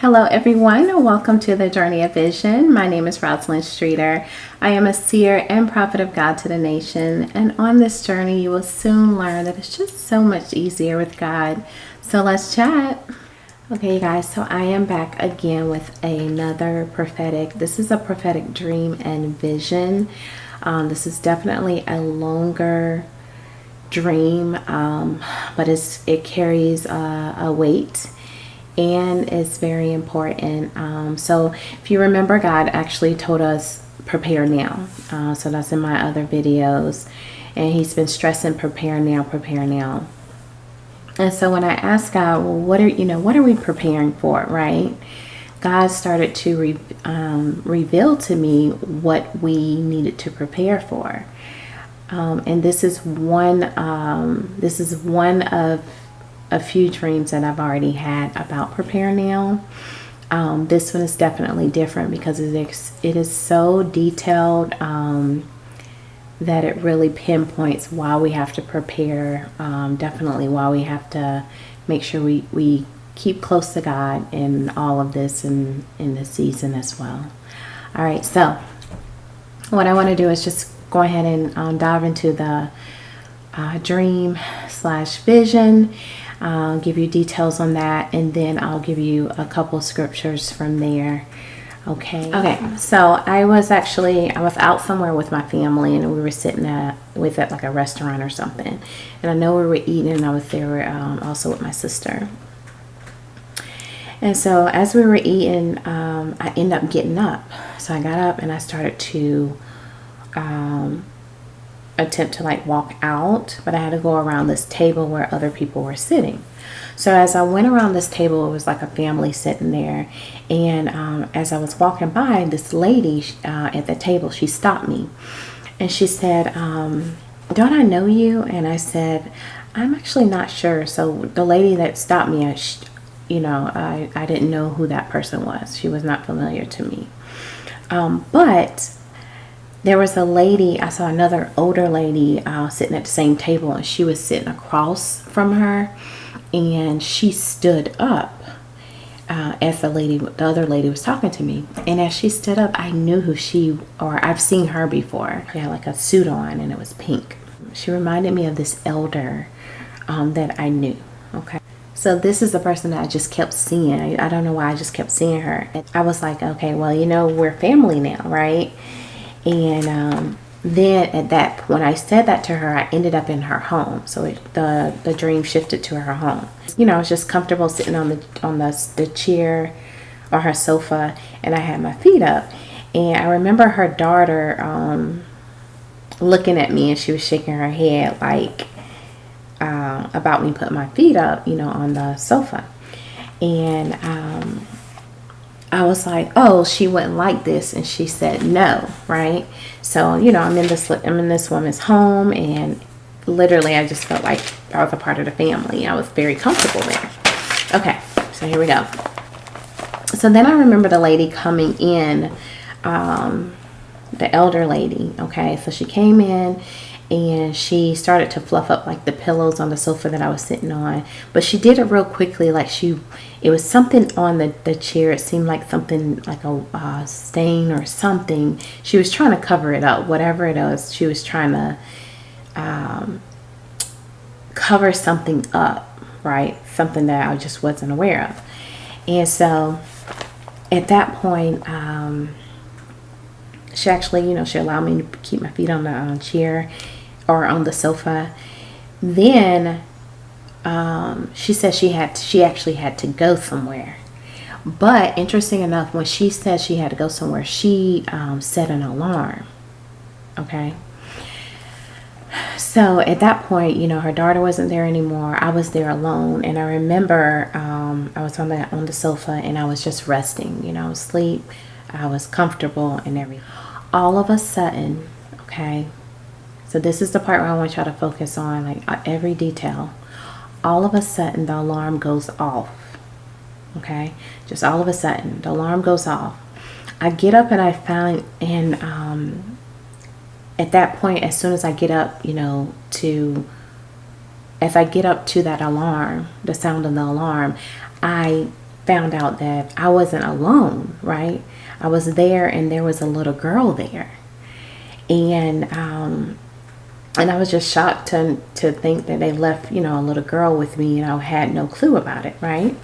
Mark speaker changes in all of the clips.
Speaker 1: Hello everyone, welcome to the Journey of Vision. My name is Rosalind Streeter. I am a seer and prophet of God to the nation, and on this journey you will soon learn that it's just so much easier with God. So let's chat. Okay you guys, so I am back again with another prophetic. This is a prophetic dream and vision. This is definitely a longer dream, but it carries a weight. And it's very important. So if you remember, God actually told us prepare now. So that's in my other videos. And he's been stressing prepare now, prepare now. And so when I asked God, well, what are we preparing for, right? God started to reveal to me what we needed to prepare for. And this is one of a few dreams that I've already had about prepare now. This one is definitely different because it is so detailed that it really pinpoints why we have to prepare. Definitely why we have to make sure we keep close to God in all of this and in this season as well. All right, so what I want to do is just go ahead and dive into the dream/vision. Give you details on that, and then I'll give you a couple scriptures from there. Okay, so I was out somewhere with my family, and we were sitting at like a restaurant or something, and I know we were eating, and I was there also with my sister. And so as we were eating, I ended up getting up. So I got up and I started to attempt to like walk out, but I had to go around this table where other people were sitting. So as I went around this table, it was like a family sitting there, and as I was walking by, this lady at the table, she stopped me and she said, don't I know you? And I said, I'm actually not sure. So the lady that stopped me, I didn't know who that person was. She was not familiar to me, but there was a lady, I saw another older lady sitting at the same table, and she was sitting across from her, and she stood up as the other lady was talking to me. And as she stood up, I knew I've seen her before. She had like a suit on, and it was pink. She reminded me of this elder that I knew, okay? So this is the person that I just kept seeing. I don't know why I just kept seeing her. I was like, okay, well, we're family now, right? And then when I said that to her, I ended up in her home. So the dream shifted to her home. I was just comfortable sitting on the chair or her sofa, and I had my feet up. And I remember her daughter looking at me, and she was shaking her head like about me putting my feet up, on the sofa. And I was like, oh, she wouldn't like this, and she said no, right? So I'm in this woman's home, and literally I just felt like I was a part of the family. I was very comfortable there. Okay, so here we go. So then I remember the lady coming in, the elder lady. Okay, so she came in, and she started to fluff up like the pillows on the sofa that I was sitting on, but she did it real quickly. Like it was something on the chair. It seemed like something like a stain or something. She was trying to cover it up, whatever it was. She was trying to cover something up, right? Something that I just wasn't aware of. And so at that point, she actually, she allowed me to keep my feet on the chair or on the sofa. Then she said she actually had to go somewhere. But interesting enough, when she said she had to go somewhere, she set an alarm. Okay. So at that point, her daughter wasn't there anymore. I was there alone, and I remember I was on the sofa, and I was just resting. I was asleep. I was comfortable and everything. All of a sudden, okay, so this is the part where I want y'all to focus on, like every detail. All of a sudden, the alarm goes off. Okay, just all of a sudden, the alarm goes off. I get up and at that point, as soon as I get up, as I get up to that alarm, the sound of the alarm, I found out that I wasn't alone, right? I was there and there was a little girl there. And I was just shocked to think that they left, you know, a little girl with me, and I had no clue about it, right?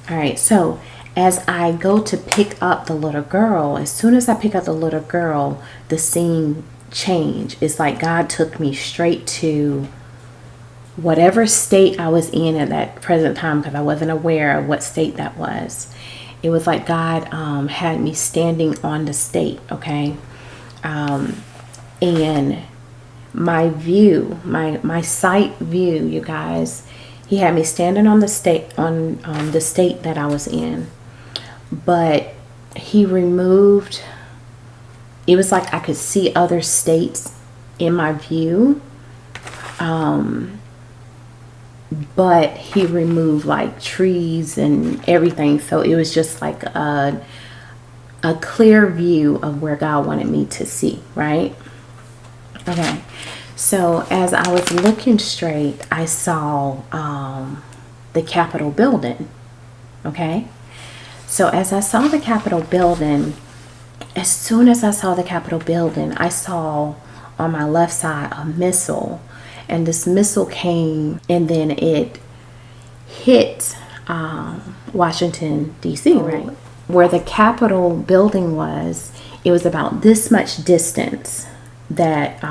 Speaker 1: All right, so as I go to pick up the little girl, as soon as I pick up the little girl, the scene changed. It's like God took me straight to whatever state I was in at that present time, because I wasn't aware of what state that was. It was like God had me standing on the state, okay? And my view, my sight view, you guys, he had me standing on the state, on the state that I was in. But he removed, it was like I could see other states in my view. But he removed like trees and everything. So it was just like a clear view of where God wanted me to see, right? Okay. So as I was looking straight, I saw the Capitol building. Okay. So as I saw the Capitol building, as soon as I saw the Capitol building, I saw on my left side a missile. And this missile came and then it hit Washington, D.C., right? Where the Capitol building was, it was about this much distance that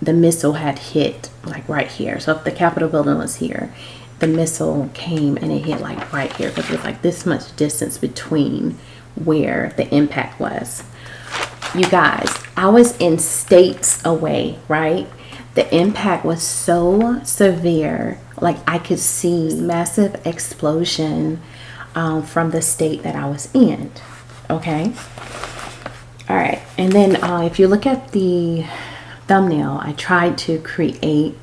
Speaker 1: the missile had hit, like right here. So if the Capitol building was here, the missile came and it hit like right here, because it was like this much distance between where the impact was. You guys, I was in states away, right? The impact was so severe, like I could see massive explosion from the state that I was in. Okay. All right. And then if you look at the thumbnail, I tried to create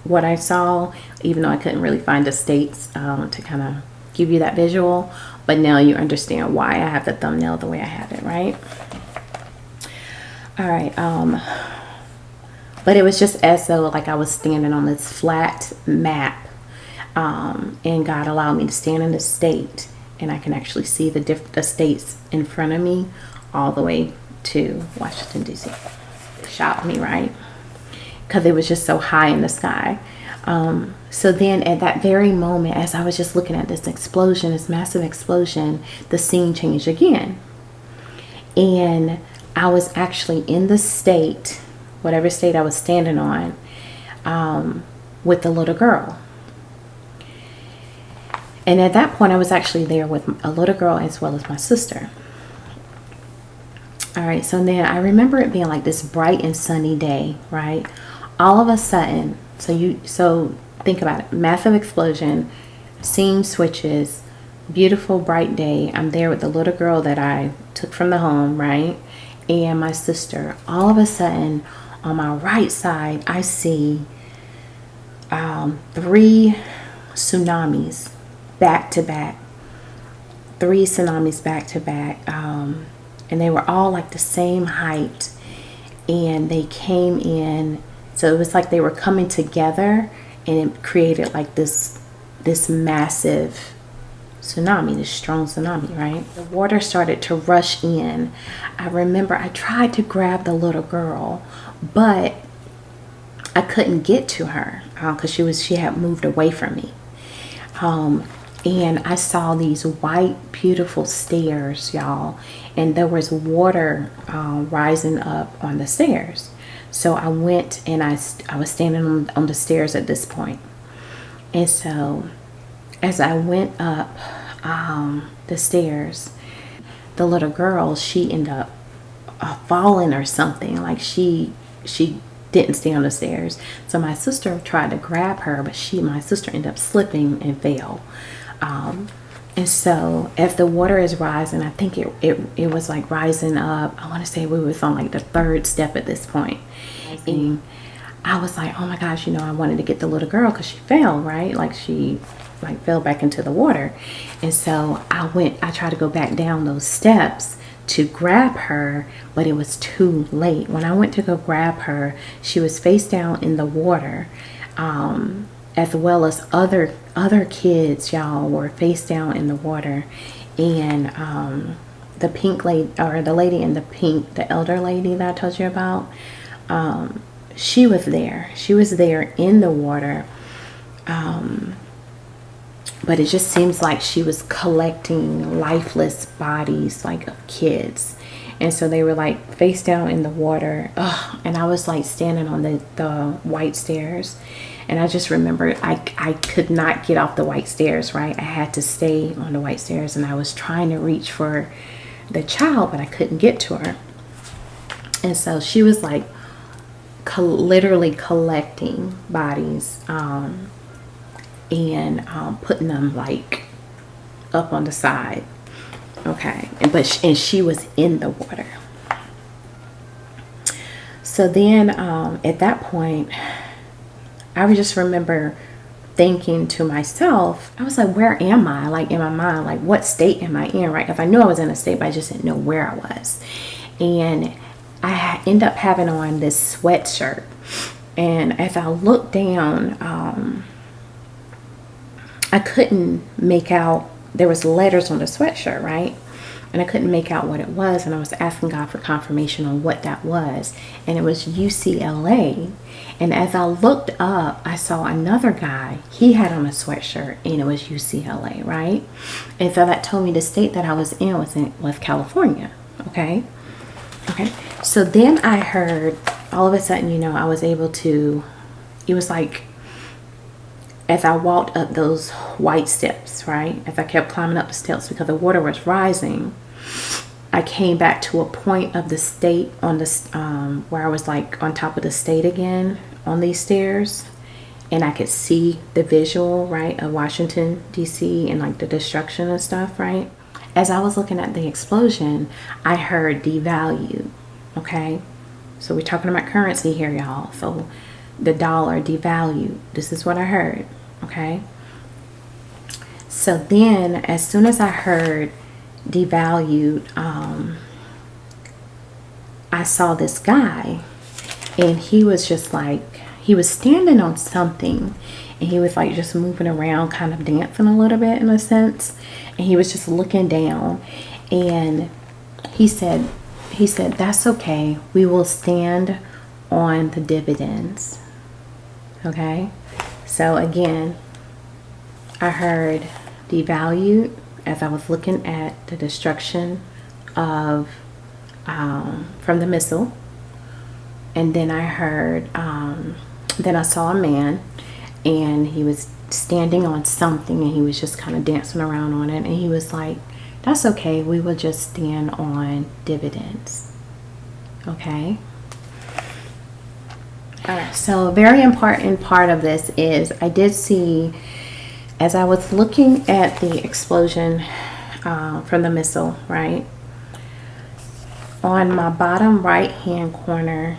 Speaker 1: what I saw, even though I couldn't really find the states to kind of give you that visual. But now you understand why I have the thumbnail the way I have it, right? All right. But it was just as though like I was standing on this flat map, and God allowed me to stand in the state, and I can actually see the states in front of me all the way to Washington, D.C. It shocked me, right? Because it was just so high in the sky. So then at that very moment, as I was just looking at this explosion, this massive explosion, the scene changed again. And I was actually in the state, whatever state I was standing on, with the little girl. And at that point, I was actually there with a little girl as well as my sister. All right, so then I remember it being like this bright and sunny day, right? All of a sudden, so think about it, massive explosion, scene switches, beautiful bright day. I'm there with the little girl that I took from the home, right? And my sister. All of a sudden, on my right side, I see 3 tsunamis back to back. 3 tsunamis back to back. And they were all like the same height. And they came in. So it was like they were coming together, and it created like this massive tsunami, this strong tsunami, right? The water started to rush in. I remember I tried to grab the little girl, but I couldn't get to her because she had moved away from me. And I saw these white, beautiful stairs, y'all, and there was water rising up on the stairs. So I went and I was standing on the stairs at this point. And so as I went up the stairs, the little girl, she ended up falling or something. Like she didn't stay on the stairs. So my sister tried to grab her, but my sister ended up slipping and fell. And so as the water is rising, I think it was like rising up. I want to say we was on like the 3rd step at this point. And I was like, oh my gosh, I wanted to get the little girl because she fell, right? Like she fell back into the water. And so I tried to go back down those steps to grab her, but it was too late. When I went to go grab her, she was face down in the water. as well as other kids, y'all, were face down in the water. And the pink lady, or the lady in the pink, the elder lady that I told you about, she was there. She was there in the water. But it just seems like she was collecting lifeless bodies, like, of kids. And so they were like face down in the water. Ugh. And I was like standing on the white stairs. And I just remember I could not get off the white stairs, right? I had to stay on the white stairs, and I was trying to reach for the child, but I couldn't get to her. And so she was like literally collecting bodies, and putting them like up on the side. Okay. And she was in the water. So then at that point, I would just remember thinking to myself, I was like, where am I? Like, in my mind, like, what state am I in, right? Because I knew I was in a state, but I just didn't know where I was. And I end up having on this sweatshirt. And as I looked down, I couldn't make out, there was letters on the sweatshirt, right? And I couldn't make out what it was. And I was asking God for confirmation on what that was. And it was UCLA. And as I looked up, I saw another guy. He had on a sweatshirt, and it was UCLA, right? And so that told me the state that I was in was California. Okay. Okay. So then I heard, all of a sudden, you know, I was able to, it was like, as I walked up those white steps, right? As I kept climbing up the steps because the water was rising, I came back to a point of the state on this, where I was like on top of the state again on these stairs, and I could see the visual, right, of Washington, D.C. and like the destruction and stuff, right? As I was looking at the explosion, I heard devalue, okay? So we're talking about currency here, y'all. So the dollar devalued. This is what I heard. Okay. So then as soon as I heard devalued, I saw this guy, and he was just like, he was standing on something, and he was like just moving around, kind of dancing a little bit in a sense. And he was just looking down, and he said, that's okay. We will stand on the dividends. Okay. So again, I heard devalued as I was looking at the destruction of from the missile. And then I heard, then I saw a man, and he was standing on something, and he was just kind of dancing around on it. And he was like, that's okay. We will just stand on dividends. Okay. All right, so a very important part of this is I did see, as I was looking at the explosion from the missile, right, on my bottom right hand corner,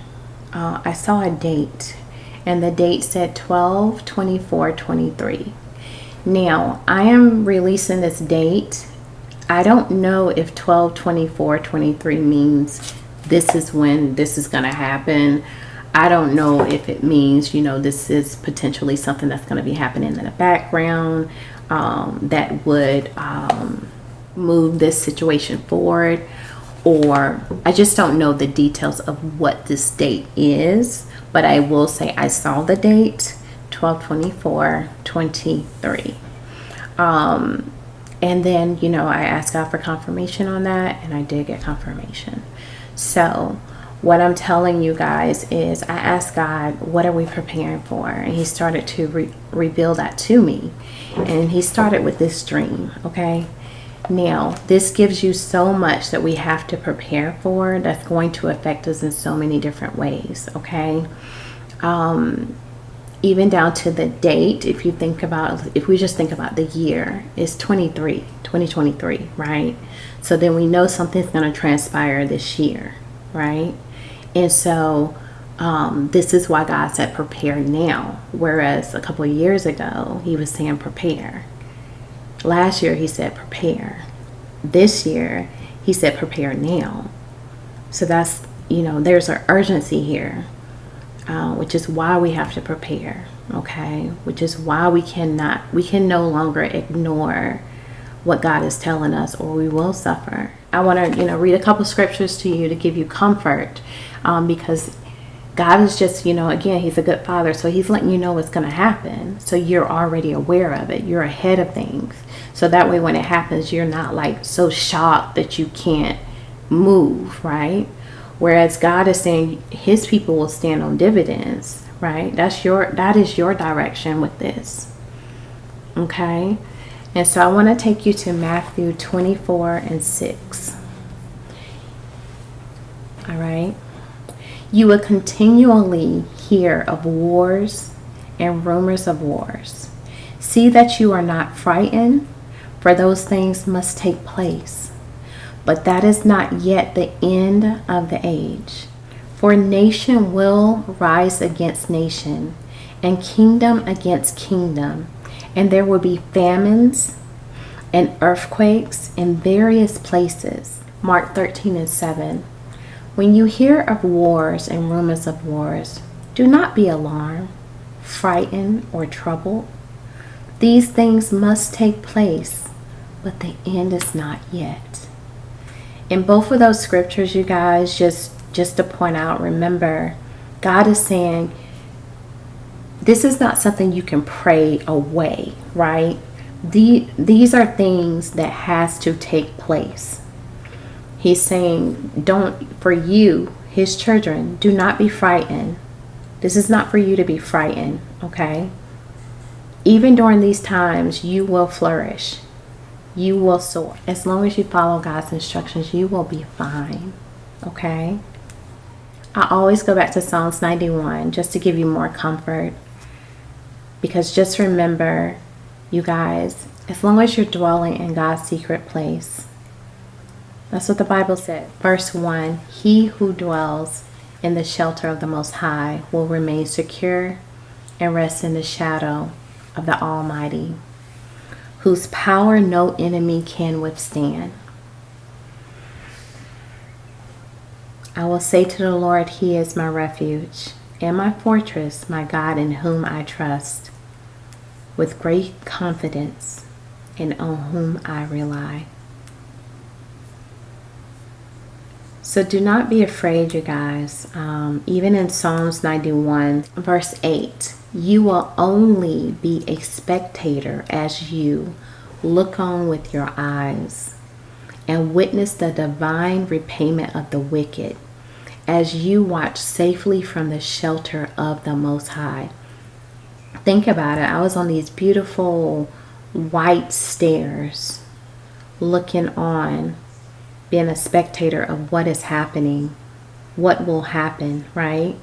Speaker 1: I saw a date, and the date said 12/24/23. Now, I am releasing this date. I don't know if 12/24/23 means this is when this is going to happen. I don't know if it means, you know, this is potentially something that's going to be happening in the background that would move this situation forward, or I just don't know the details of what this date is. But I will say I saw the date 12/24/23. And then, you know, I asked God for confirmation on that, and I did get confirmation. So what I'm telling you guys is I asked God, what are we preparing for? And he started to reveal that to me. And he started with this dream, okay? Now, this gives you so much that we have to prepare for that's going to affect us in so many different ways, okay? Even down to the date, if we just think about the year, it's 2023, right? So then we know something's going to transpire this year, right? And so this is why God said prepare now, whereas a couple of years ago he was saying prepare. Last year he said prepare. This year he said prepare now. So that's, you know, there's an urgency here, which is why we have to prepare. okay? Which is why we can no longer ignore what God is telling us, or we will suffer. I want to, read a couple scriptures to you to give you comfort, because God is just, again, he's a good father. So he's letting you know what's going to happen. So you're already aware of it. You're ahead of things. So that way, when it happens, you're not like so shocked that you can't move, right? Whereas God is saying his people will stand on dividends, right? That is your direction with this. Okay. And so I want to take you to Matthew 24:6. All right. You will continually hear of wars and rumors of wars. See that you are not frightened, for those things must take place. But that is not yet the end of the age. For nation will rise against nation, and kingdom against kingdom, and there will be famines and earthquakes in various places. Mark 13:7. When you hear of wars and rumors of wars, do not be alarmed, frightened, or troubled. These things must take place, but the end is not yet. In both of those scriptures, you guys, just to point out, remember, God is saying this is not something you can pray away, right? These are things that has to take place. He's saying, for you, his children, do not be frightened. This is not for you to be frightened, okay? Even during these times, you will flourish. You will soar. As long as you follow God's instructions, you will be fine, okay? I always go back to Psalms 91 just to give you more comfort. Because just remember, you guys, as long as you're dwelling in God's secret place, that's what the Bible said. Verse 1, he who dwells in the shelter of the Most High will remain secure and rest in the shadow of the Almighty, whose power no enemy can withstand. I will say to the Lord, he is my refuge and my fortress, my God in whom I trust, with great confidence, and on whom I rely. So do not be afraid, you guys. Even in Psalms 91, verse 8, you will only be a spectator as you look on with your eyes and witness the divine repayment of the wicked as you watch safely from the shelter of the Most High. Think about it. I was on these beautiful white stairs looking on, being a spectator of what is happening, what will happen, right?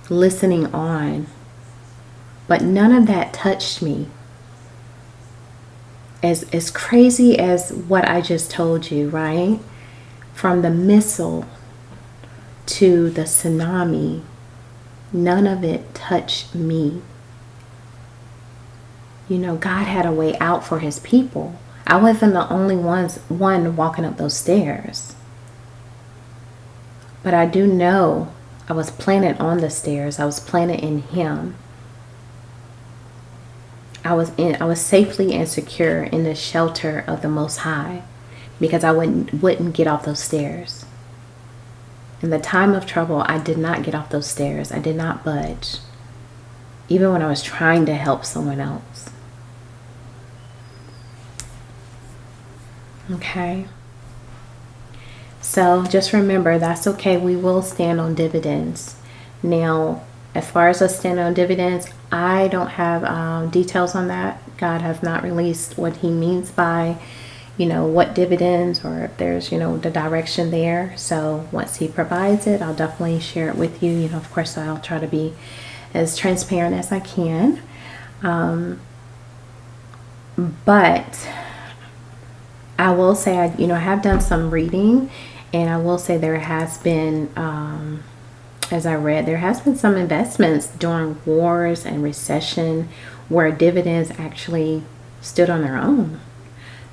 Speaker 1: Listening on. But none of that touched me. As crazy as what I just told you, right? From the missile to the tsunami, none of it touched me. God had a way out for his people. I wasn't the only one walking up those stairs. But I do know I was planted on the stairs. I was planted in him. I was safely and secure in the shelter of the Most High because I wouldn't get off those stairs. In the time of trouble, I did not get off those stairs. I did not budge, even when I was trying to help someone else. Okay. So just remember, that's okay. We will stand on dividends. Now, as far as us standing on dividends, I don't have details on that. God has not released what he means by, what dividends, or if there's, the direction there. So once he provides it, I'll definitely share it with you. Of course, I'll try to be as transparent as I can. But I will say, I have done some reading, and I will say there has been, as I read, there has been some investments during wars and recession where dividends actually stood on their own.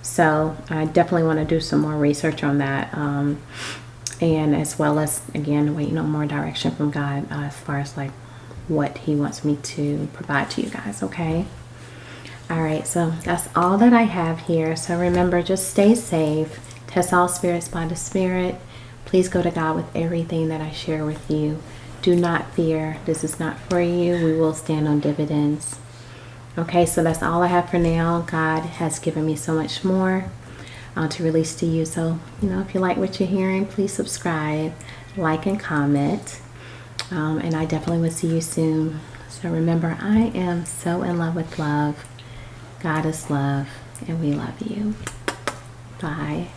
Speaker 1: So I definitely want to do some more research on that, and as well as, again, waiting on more direction from God as far as like what he wants me to provide to you guys, okay? All right, so that's all that I have here. So remember, just stay safe. Test all spirits by the Spirit. Please go to God with everything that I share with you. Do not fear. This is not for you. We will stand on dividends. Okay, so that's all I have for now. God has given me so much more to release to you. So, if you like what you're hearing, please subscribe, like, and comment. And I definitely will see you soon. So remember, I am so in love with love. God is love, and we love you. Bye.